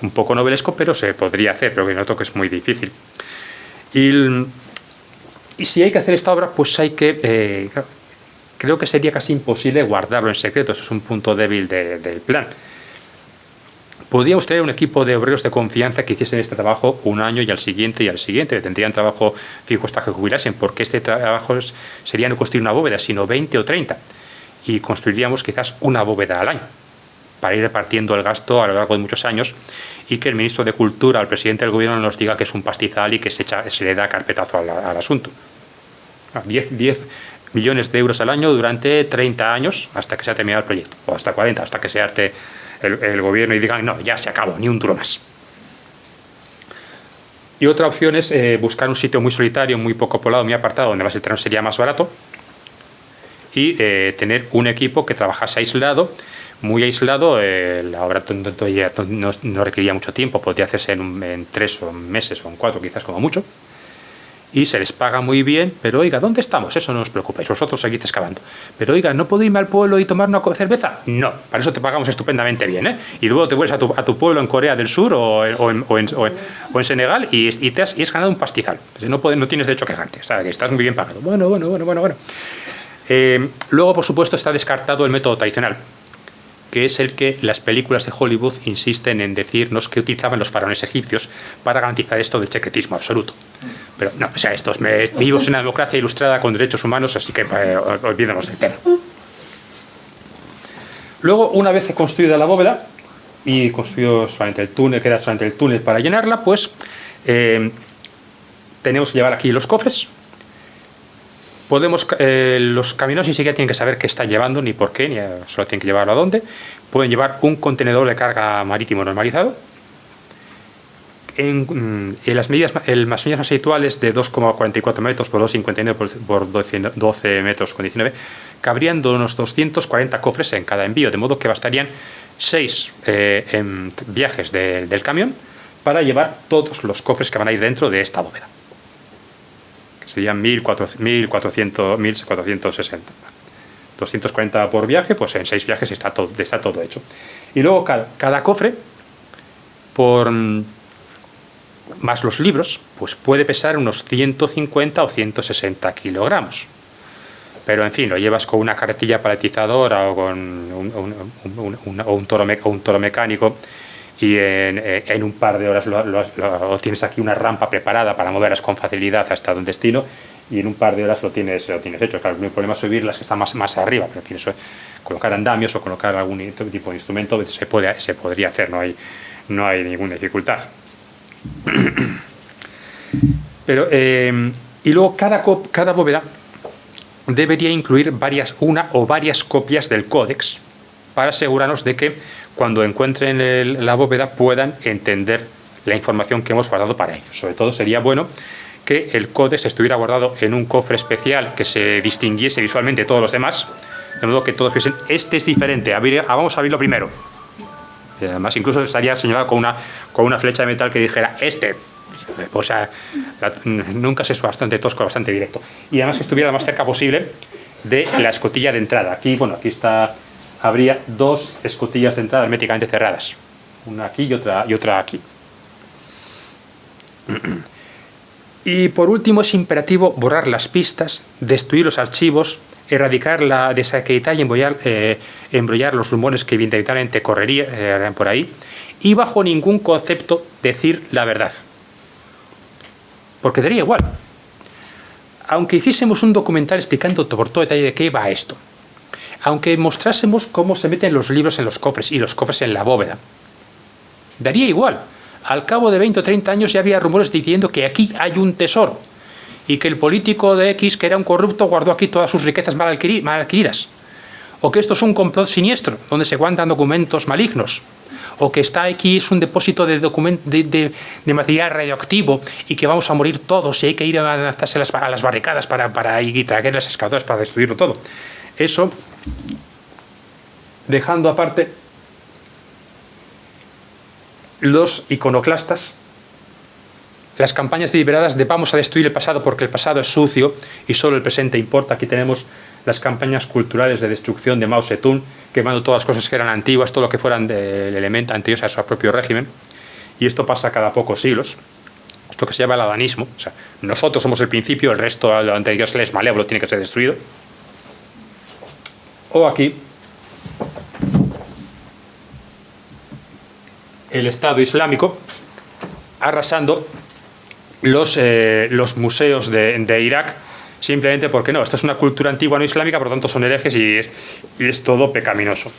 Un poco novelesco, pero se podría hacer, pero que noto que es muy difícil. Y si hay que hacer esta obra, pues hay que... creo que sería casi imposible guardarlo en secreto, eso es un punto débil del plan. Podríamos tener un equipo de obreros de confianza que hiciesen este trabajo un año y al siguiente, que tendrían trabajo fijo hasta que jubilasen, porque este trabajo sería no construir una bóveda, sino 20 o 30, y construiríamos quizás una bóveda al año, para ir repartiendo el gasto a lo largo de muchos años, y que el ministro de Cultura, el presidente del gobierno, nos diga que es un pastizal y que se le da carpetazo al asunto. 10 millones de euros al año durante 30 años hasta que se ha terminado el proyecto, o hasta 40, hasta que se arte el gobierno y digan, no, ya se acabó, ni un duro más. Y otra opción es buscar un sitio muy solitario, muy poco poblado, muy apartado, donde el terreno sería más barato, y tener un equipo que trabajase aislado, muy aislado. La obra no requería mucho tiempo, podría hacerse en 3 meses o en 4 quizás como mucho, y se les paga muy bien. Pero oiga, ¿dónde estamos? Eso no os preocupéis, vosotros seguid excavando. Pero oiga, ¿no puedo irme al pueblo y tomar una cerveza? No, para eso te pagamos estupendamente bien, ¿eh? Y luego te vuelves a tu pueblo en Corea del Sur o en Senegal y has ganado un pastizal. No tienes derecho a quejarte, o sea, que estás muy bien pagado. Bueno. Luego, por supuesto, está descartado el método tradicional, que es el que las películas de Hollywood insisten en decirnos que utilizaban los faraones egipcios para garantizar esto del secretismo absoluto. Pero no, o sea, vivimos en una democracia ilustrada con derechos humanos, así que olvidemos del tema. Luego, una vez construida la bóveda y construido solamente el túnel, queda solamente el túnel para llenarla, pues tenemos que llevar aquí los cofres Los camiones ni siquiera tienen que saber qué están llevando, ni por qué, ni solo tienen que llevarlo a dónde. Pueden llevar un contenedor de carga marítimo normalizado. En las medidas más habituales de 2,44 metros por 2,59 por 12 metros con 19, cabrían unos 240 cofres en cada envío, de modo que bastarían 6 viajes del camión para llevar todos los cofres que van a ir dentro de esta bóveda. Serían 1.460. 240 por viaje, pues en 6 viajes está todo hecho. Y luego cada cofre, más los libros, pues puede pesar unos 150 o 160 kilogramos. Pero en fin, lo llevas con una carretilla paletizadora o con un toro mecánico, y en un par de horas lo tienes aquí una rampa preparada para moverlas con facilidad hasta un destino, y en un par de horas lo tienes hecho. Claro, no hay problema subir las que están más arriba, pero en fin, eso, colocar andamios o colocar algún tipo de instrumento se podría hacer, no hay ninguna dificultad. Pero y luego cada bóveda debería incluir una o varias copias del códex para asegurarnos de que cuando encuentren la bóveda puedan entender la información que hemos guardado para ellos. Sobre todo sería bueno que el códex estuviera guardado en un cofre especial que se distinguiese visualmente de todos los demás, de modo que todos fuesen, este es diferente, vamos a abrirlo primero. Y además incluso estaría señalado con una flecha de metal que dijera este. O sea, nunca es bastante tosco, bastante directo. Y además que estuviera lo más cerca posible de la escotilla de entrada. Aquí habría 2 escotillas de entrada herméticamente cerradas. Una aquí y otra aquí. Y por último es imperativo borrar las pistas, destruir los archivos, desacreditar y embrollar los rumores que inevitablemente correrían por ahí, y bajo ningún concepto decir la verdad. Porque daría igual. Aunque hiciésemos un documental explicando por todo detalle de qué va esto, aunque mostrásemos cómo se meten los libros en los cofres y los cofres en la bóveda, daría igual. Al cabo de 20 o 30 años ya había rumores diciendo que aquí hay un tesoro y que el político de X, que era un corrupto, guardó aquí todas sus riquezas mal adquiridas. O que esto es un complot siniestro, donde se guardan documentos malignos. O que está aquí es un depósito de material radioactivo y que vamos a morir todos y hay que ir a lanzarse a las barricadas para ir a traer las excavadoras para destruirlo todo. Eso, dejando aparte los iconoclastas, las campañas deliberadas de vamos a destruir el pasado porque el pasado es sucio y solo el presente importa. Aquí tenemos las campañas culturales de destrucción de Mao Zedong, quemando todas las cosas que eran antiguas, todo lo que fueran del elemento anterior a su propio régimen. Y esto pasa cada pocos siglos. Esto que se llama el adanismo. O sea, nosotros somos el principio, el resto, lo anterior es malévolo, tiene que ser destruido. O aquí, el Estado Islámico arrasando los museos de Irak, simplemente porque no, esta es una cultura antigua no islámica, por lo tanto son herejes y es todo pecaminoso.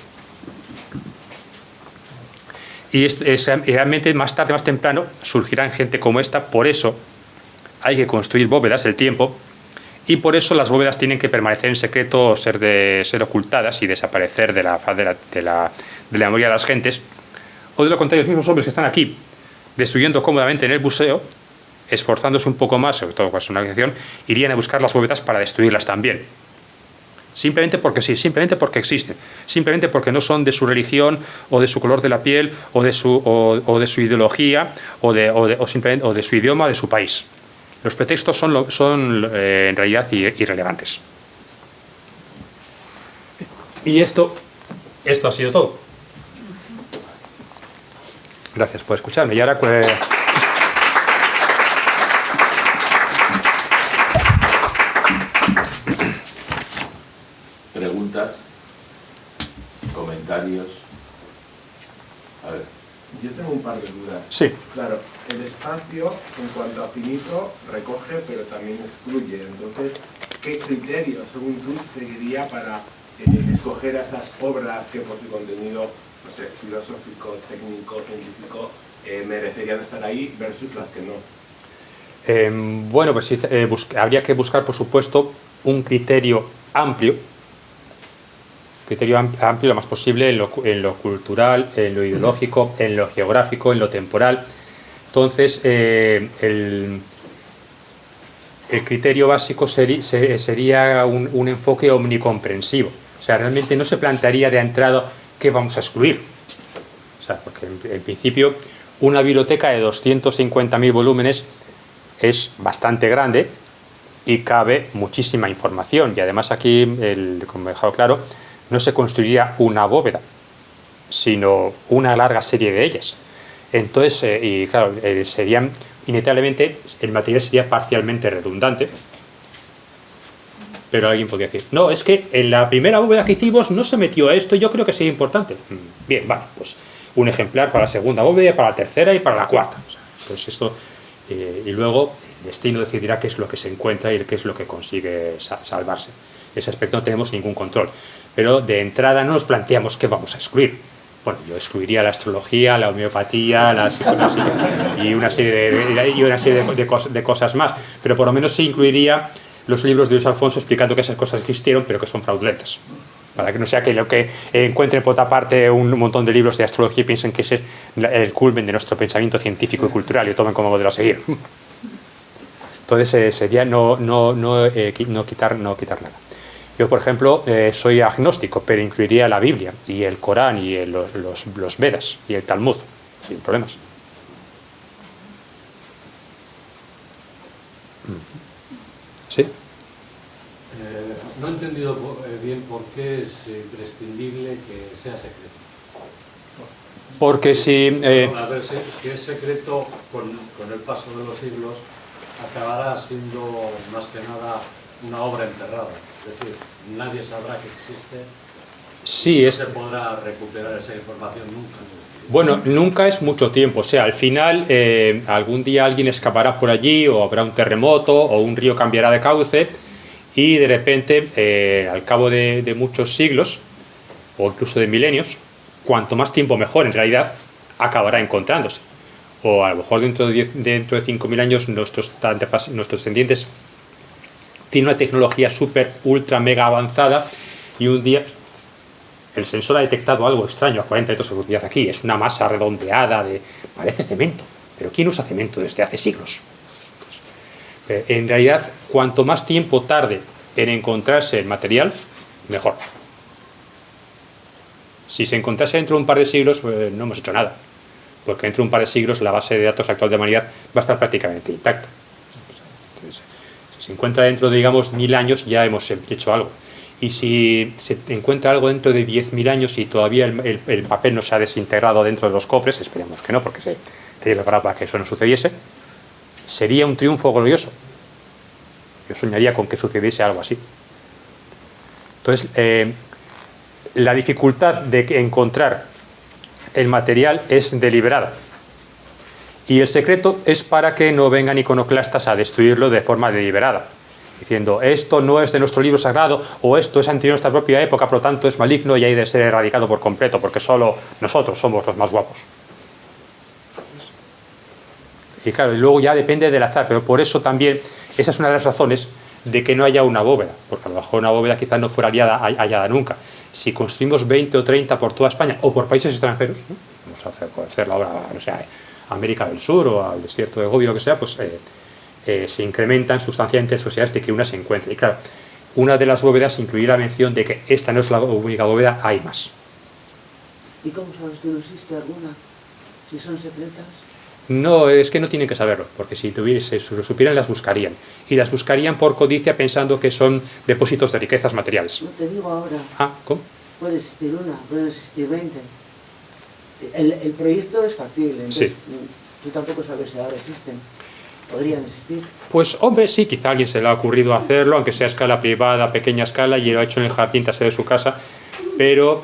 Y realmente más tarde, más temprano, surgirán gente como esta. Por eso hay que construir bóvedas del tiempo, y por eso las bóvedas tienen que permanecer en secreto, ser ocultadas y desaparecer de la memoria de las gentes. O de lo contrario, los mismos hombres que están aquí destruyendo cómodamente en el museo, esforzándose un poco más, sobre todo con su organización, irían a buscar las bóvedas para destruirlas también. Simplemente porque sí, simplemente porque existen, simplemente porque no son de su religión o de su color de la piel o de su ideología o de su idioma o de su país. Los pretextos son en realidad irrelevantes. Y esto ha sido todo. Gracias por escucharme. Y ahora preguntas, comentarios. A ver. Yo tengo un par de dudas. Sí. Claro, el espacio, en cuanto a finito, recoge, pero también excluye. Entonces, ¿qué criterios, según tú, se seguiría para escoger esas obras que por su contenido, no sé, filosófico, técnico, científico, merecerían estar ahí versus las que no? Bueno, pues habría que buscar, por supuesto, un criterio amplio lo más posible en lo cultural, en lo ideológico, en lo geográfico, en lo temporal. Entonces, el criterio básico sería un enfoque omnicomprensivo. O sea, realmente no se plantearía de entrada qué vamos a excluir. O sea, porque en principio una biblioteca de 250.000 volúmenes es bastante grande y cabe muchísima información. Y además aquí, como he dejado claro, no se construiría una bóveda, sino una larga serie de ellas. Entonces, y claro, serían, inevitablemente, el material sería parcialmente redundante, pero alguien podría decir, no, es que en la primera bóveda que hicimos no se metió esto, yo creo que sería importante. Bien, vale, pues un ejemplar para la segunda bóveda, para la tercera y para la cuarta. Entonces esto, y luego el destino decidirá qué es lo que se encuentra y qué es lo que consigue salvarse. Ese aspecto no tenemos ningún control, pero de entrada no nos planteamos qué vamos a excluir. Bueno, yo excluiría la astrología, la homeopatía, la psicología y una serie de cosas más, pero por lo menos sí incluiría los libros de Luis Alfonso explicando que esas cosas existieron pero que son fraudulentas, para que no sea que lo que encuentren por otra parte un montón de libros de astrología y piensen que ese es el culmen de nuestro pensamiento científico y cultural y lo tomen como modelo a seguir. Entonces sería no quitar nada. Yo, por ejemplo, soy agnóstico, pero incluiría la Biblia y el Corán y los Vedas y el Talmud, sin problemas. ¿Sí? No he entendido bien por qué es imprescindible que sea secreto. Porque si... A ver, si es secreto, con el paso de los siglos, acabará siendo más que nada una obra enterrada. Es decir, nadie sabrá que existe. Sí, no se podrá recuperar esa información nunca. Bueno, nunca es mucho tiempo. O sea, al final, algún día alguien escapará por allí, o habrá un terremoto, o un río cambiará de cauce, y de repente, al cabo de muchos siglos, o incluso de milenios, cuanto más tiempo mejor, en realidad, acabará encontrándose. O a lo mejor dentro de 5.000 años nuestros descendientes tienen una tecnología súper, ultra, mega avanzada, y un día el sensor ha detectado algo extraño a 40 metros de profundidad aquí. Es una masa redondeada, parece cemento. Pero ¿quién usa cemento desde hace siglos? Pues, en realidad, cuanto más tiempo tarde en encontrarse el material, mejor. Si se encontrase dentro de un par de siglos, pues no hemos hecho nada. Porque dentro de un par de siglos la base de datos actual de la humanidad va a estar prácticamente intacta. Entonces, si se encuentra dentro de, digamos, 1000 años, ya hemos hecho algo. Y si se encuentra algo dentro de 10.000 años y todavía el papel no se ha desintegrado dentro de los cofres, esperemos que no, porque se tiene que preparar para que eso no sucediese, sería un triunfo glorioso. Yo soñaría con que sucediese algo así. Entonces, la dificultad de encontrar el material es deliberada. Y el secreto es para que no vengan iconoclastas a destruirlo de forma deliberada, diciendo esto no es de nuestro libro sagrado o esto es anterior a nuestra propia época, por lo tanto es maligno y hay de ser erradicado por completo porque solo nosotros somos los más guapos. Y claro, y luego ya depende del azar, pero por eso también esa es una de las razones de que no haya una bóveda, porque a lo mejor una bóveda quizás no fuera hallada nunca. Si construimos 20 o 30 por toda España o por países extranjeros, ¿no? Vamos a hacerlo ahora, no sé, a América del Sur o al desierto de Gobi, lo que sea, pues se incrementan sustancialmente las posibilidades de que una se encuentre. Y claro, una de las bóvedas incluirá la mención de que esta no es la única bóveda, hay más. ¿Y cómo sabes tú no existe alguna? Si son secretas. No, es que no tienen que saberlo, porque si lo supieran las buscarían. Y las buscarían por codicia pensando que son depósitos de riquezas materiales. No te digo ahora. Ah, ¿cómo? Puede existir una, pueden existir 20. El proyecto es factible, entonces, sí. Tú tampoco sabes si ahora existen. ¿Podrían existir? Pues hombre, sí, quizá a alguien se le ha ocurrido hacerlo, aunque sea a escala privada, pequeña escala, y lo ha hecho en el jardín trasero de su casa, pero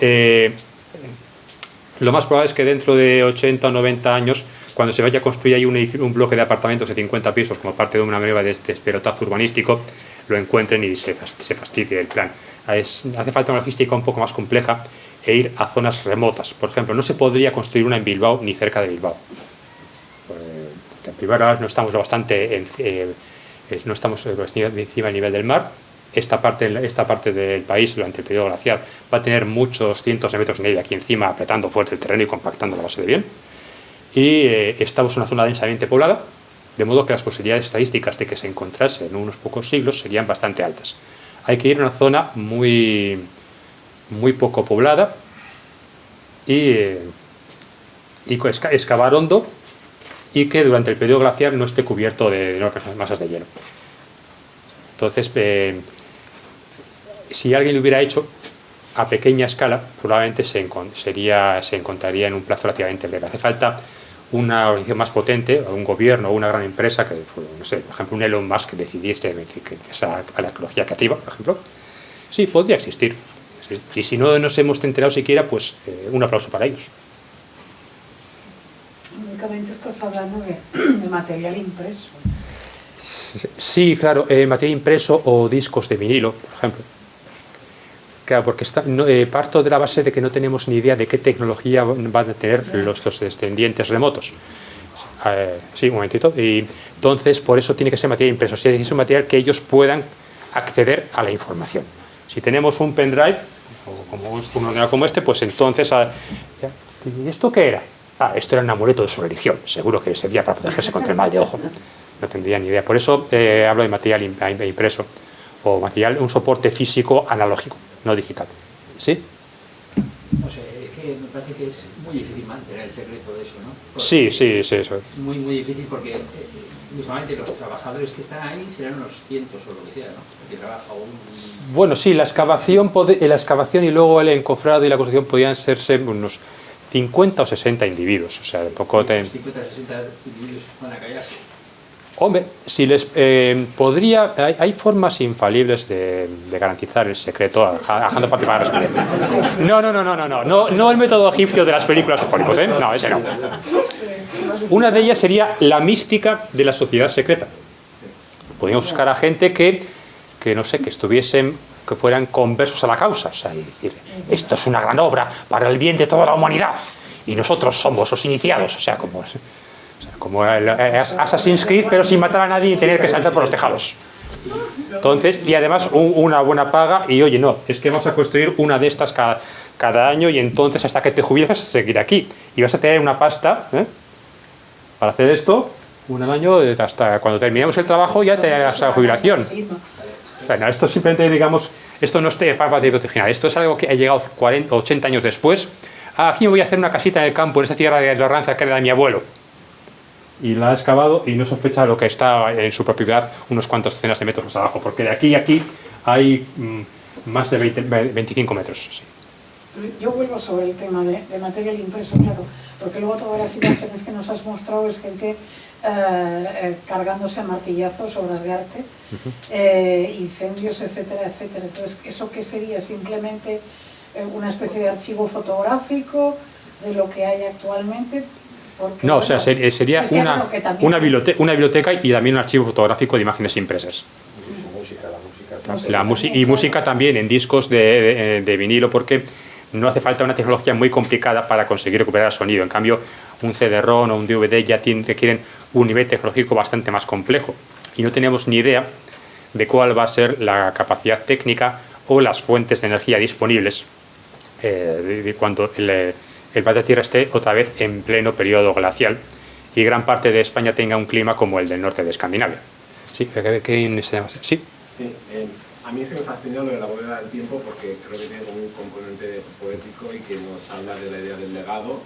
lo más probable es que dentro de 80 o 90 años, cuando se vaya a construir ahí un bloque de apartamentos de 50 pisos como parte de una maniobra de despelotazo urbanístico, lo encuentren y se fastidie el plan. Hace falta una logística un poco más compleja e ir a zonas remotas. Por ejemplo, no se podría construir una en Bilbao ni cerca de Bilbao. En primer lugar, no estamos bastante no estamos encima del nivel del mar, esta parte del país durante el periodo glacial va a tener muchos cientos de metros de nieve aquí encima, apretando fuerte el terreno y compactando la base de bien. Y estamos en una zona densamente poblada, de modo que las posibilidades estadísticas de que se encontrase en unos pocos siglos serían bastante altas. Hay que ir a una zona muy poco poblada y excavar hondo, y que durante el periodo glacial no esté cubierto de enormes masas de hielo. Entonces, si alguien lo hubiera hecho a pequeña escala, probablemente se encontraría en un plazo relativamente breve. Hace falta una organización más potente, un gobierno o una gran empresa, que no sé, por ejemplo, un Elon Musk que decidiese que a la ecología creativa, por ejemplo. Sí, podría existir. Sí. Y si no nos hemos enterado siquiera, pues un aplauso para ellos. Únicamente estás hablando de material impreso. Sí, claro, material impreso o discos de vinilo, por ejemplo. Claro, porque parto de la base de que no tenemos ni idea de qué tecnología van a tener los descendientes remotos. Sí, un momentito. Y entonces, por eso tiene que ser material impreso. Si es un material que ellos puedan acceder a la información. Si tenemos un pendrive, o como un ordenador como este, pues entonces... ¿Y esto qué era? Esto era un amuleto de su religión. Seguro que servía para protegerse contra el mal de ojo. No tendría ni idea. Por eso hablo de material impreso o un soporte físico analógico, no digital. ¿Sí? No sé, es que me parece que es muy difícil mantener el secreto de eso, ¿no? Porque Sí, eso es. Es muy difícil porque mismamente los trabajadores que están ahí serán unos cientos o lo que sea, ¿no? Porque trabaja Bueno, sí, la excavación y luego el encofrado y la construcción podían serse unos 50 o 60 individuos. O sea, de poco... 50 o 60 individuos van a callarse. Hombre, si les hay formas infalibles de garantizar el secreto, dejando participar a las no el método egipcio de las películas de Hollywood, ¿eh? No, ese no. Una de ellas sería la mística de la sociedad secreta. Podríamos buscar a gente que no sé, que fueran conversos a la causa, o sea, y decir, esto es una gran obra para el bien de toda la humanidad y nosotros somos los iniciados, o sea, como el Assassin's Creed, pero sin matar a nadie y tener que saltar por los tejados. Entonces, y además una buena paga, y oye, no, es que vamos a construir una de estas cada año, y entonces hasta que te jubiles vas a seguir aquí y vas a tener una pasta para hacer esto un año, hasta cuando terminemos el trabajo ya te das la jubilación. O sea, no, esto simplemente, digamos, esto no es para proteger, esto es algo que ha llegado 40 o 80 años después. Aquí me voy a hacer una casita en el campo, en esta tierra de Arranza que era de mi abuelo, y la ha excavado y no sospecha lo que está en su propiedad unos cuantos decenas de metros más abajo, porque de aquí a aquí hay más de 25 metros. Sí. Yo vuelvo sobre el tema de material impreso, claro, porque luego todas las imágenes que nos has mostrado es gente cargándose a martillazos obras de arte, incendios, etcétera, etcétera. Entonces, ¿eso qué sería? ¿Simplemente una especie de archivo fotográfico de lo que hay actualmente? Porque, no, bueno, o sea, sería una biblioteca y también un archivo fotográfico de imágenes impresas. Música también en discos de vinilo, porque no hace falta una tecnología muy complicada para conseguir recuperar el sonido. En cambio, un CD-ROM o un DVD ya requieren un nivel tecnológico bastante más complejo. Y no tenemos ni idea de cuál va a ser la capacidad técnica o las fuentes de energía disponibles de cuando el planeta Tierra esté otra vez en pleno periodo glacial y gran parte de España tenga un clima como el del norte de Escandinavia. Sí, sí. A mí es que me fascina lo de la bóveda del tiempo, porque creo que tiene como un componente poético y que nos habla de la idea del legado,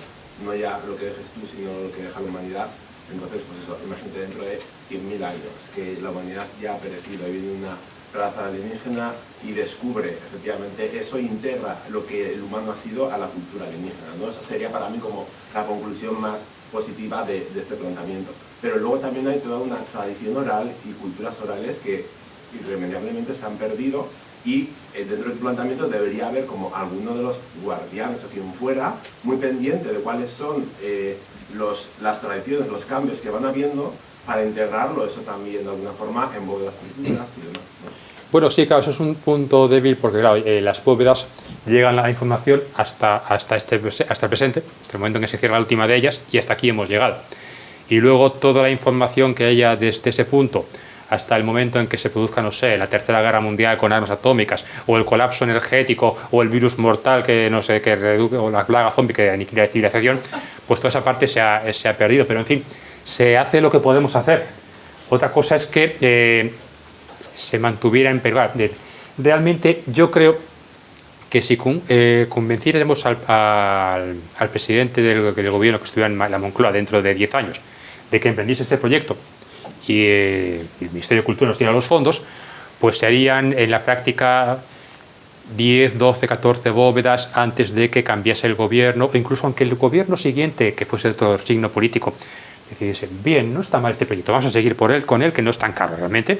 no ya lo que dejes tú, sino lo que deja la humanidad. Entonces, pues eso, imagínate dentro de 100.000 años, que la humanidad ya ha perecido, ahí viene una raza alienígena y descubre, efectivamente, eso integra lo que el humano ha sido a la cultura alienígena, ¿no? Esa sería para mí como la conclusión más positiva de este planteamiento. Pero luego también hay toda una tradición oral y culturas orales que irremediablemente se han perdido, y dentro del planteamiento debería haber como alguno de los guardianes o quien fuera muy pendiente de cuáles son las tradiciones, los cambios que van habiendo, para integrarlo eso también de alguna forma en bóvedas culturas y demás, ¿no? Bueno, sí, claro, eso es un punto débil, porque claro, las bóvedas llegan la información hasta el presente, hasta el momento en que se cierra la última de ellas, y hasta aquí hemos llegado. Y luego toda la información que haya desde ese punto hasta el momento en que se produzca, no sé, la Tercera Guerra Mundial con armas atómicas, o el colapso energético, o el virus mortal que, no sé, que reduce, o la plaga zombie que aniquila la civilización, pues toda esa parte se ha perdido. Pero, en fin, se hace lo que podemos hacer. Otra cosa es que se mantuviera en pie. Realmente, yo creo que si convenciéramos al presidente del gobierno que estuviera en la Moncloa dentro de 10 años de que emprendiese este proyecto y el Ministerio de Cultura nos diera los fondos, pues se harían en la práctica 10, 12, 14 bóvedas antes de que cambiase el gobierno, o incluso aunque el gobierno siguiente, que fuese de otro signo político, decidiese, bien, no está mal este proyecto, vamos a seguir con él, que no es tan caro realmente.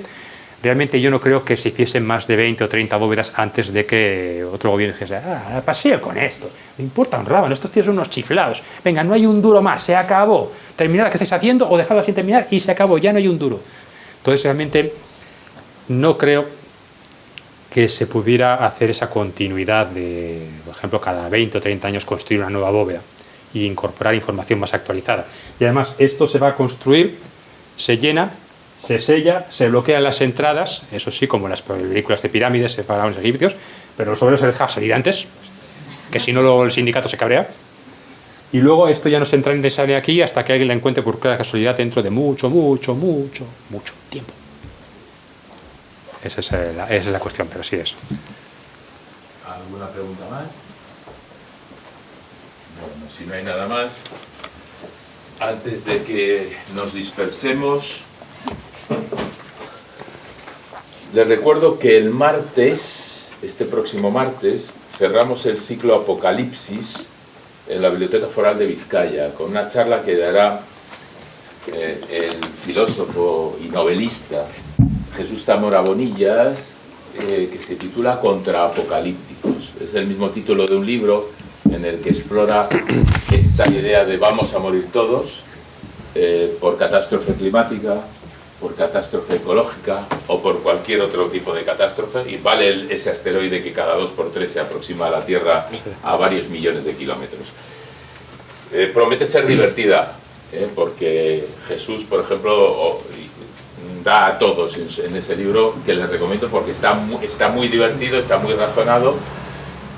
Realmente yo no creo que se hiciesen más de 20 o 30 bóvedas antes de que otro gobierno dijese, paseo con esto, me importa un rábano, estos tíos son unos chiflados, venga, no hay un duro más, se acabó, terminad lo que estáis haciendo o dejadlo sin terminar y se acabó, ya no hay un duro. Entonces realmente no creo que se pudiera hacer esa continuidad de, por ejemplo, cada 20 o 30 años construir una nueva bóveda e incorporar información más actualizada. Y además esto se va a construir, se llena, se sella, se bloquean las entradas, eso sí, como en las películas de pirámides, faraones egipcios, pero los obreros se les deja salir antes, que si no luego el sindicato se cabrea. Y luego esto ya no se entra ni sale aquí hasta que alguien la encuentre por casualidad dentro de mucho tiempo. Esa es la cuestión, pero sí eso. ¿Alguna pregunta más? Bueno, si no hay nada más, antes de que nos dispersemos, les recuerdo que el martes, este próximo martes, cerramos el ciclo Apocalipsis en la Biblioteca Foral de Vizcaya, con una charla que dará el filósofo y novelista Jesús Zamora Bonillas, que se titula Contraapocalípticos. Es el mismo título de un libro en el que explora esta idea de vamos a morir todos por catástrofe climática, por catástrofe ecológica o por cualquier otro tipo de catástrofe, y vale ese asteroide que cada 2x3 se aproxima a la Tierra a varios millones de kilómetros. Promete ser divertida, porque Jesús, por ejemplo, da a todos en ese libro, que les recomiendo porque está muy divertido, está muy razonado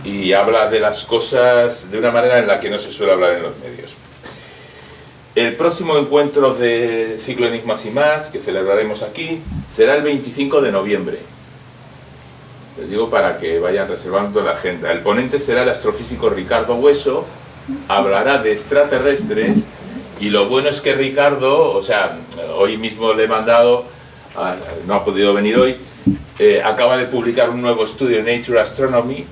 y habla de las cosas de una manera en la que no se suele hablar en los medios. El próximo encuentro de Ciclo Enigmas y Más, que celebraremos aquí, será el 25 de noviembre. Les digo para que vayan reservando la agenda. El ponente será el astrofísico Ricardo Hueso, hablará de extraterrestres, y lo bueno es que Ricardo, o sea, hoy mismo le he mandado, no ha podido venir hoy, acaba de publicar un nuevo estudio en Nature Astronomy,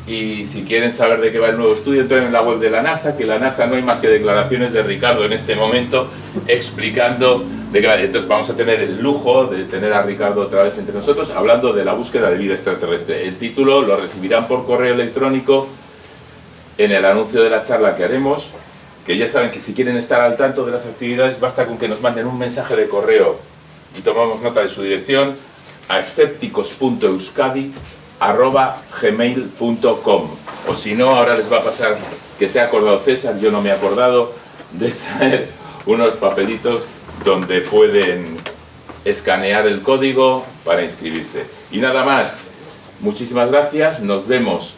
y si quieren saber de qué va el nuevo estudio, entren en la web de la NASA, que la NASA no hay más que declaraciones de Ricardo en este momento explicando de qué va. Entonces vamos a tener el lujo de tener a Ricardo otra vez entre nosotros hablando de la búsqueda de vida extraterrestre. El título lo recibirán por correo electrónico en el anuncio de la charla que haremos, que ya saben que si quieren estar al tanto de las actividades basta con que nos manden un mensaje de correo y tomamos nota de su dirección a escépticos.euskadi@gmail.com, o si no, ahora les va a pasar que se ha acordado César, yo no me he acordado de traer unos papelitos donde pueden escanear el código para inscribirse. Y nada más, muchísimas gracias, nos vemos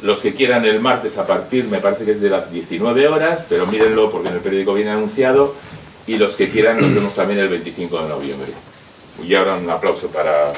los que quieran el martes a partir, me parece que es de las 19 horas, pero mírenlo porque en el periódico viene anunciado, y los que quieran nos vemos también el 25 de noviembre. Y ahora un aplauso para...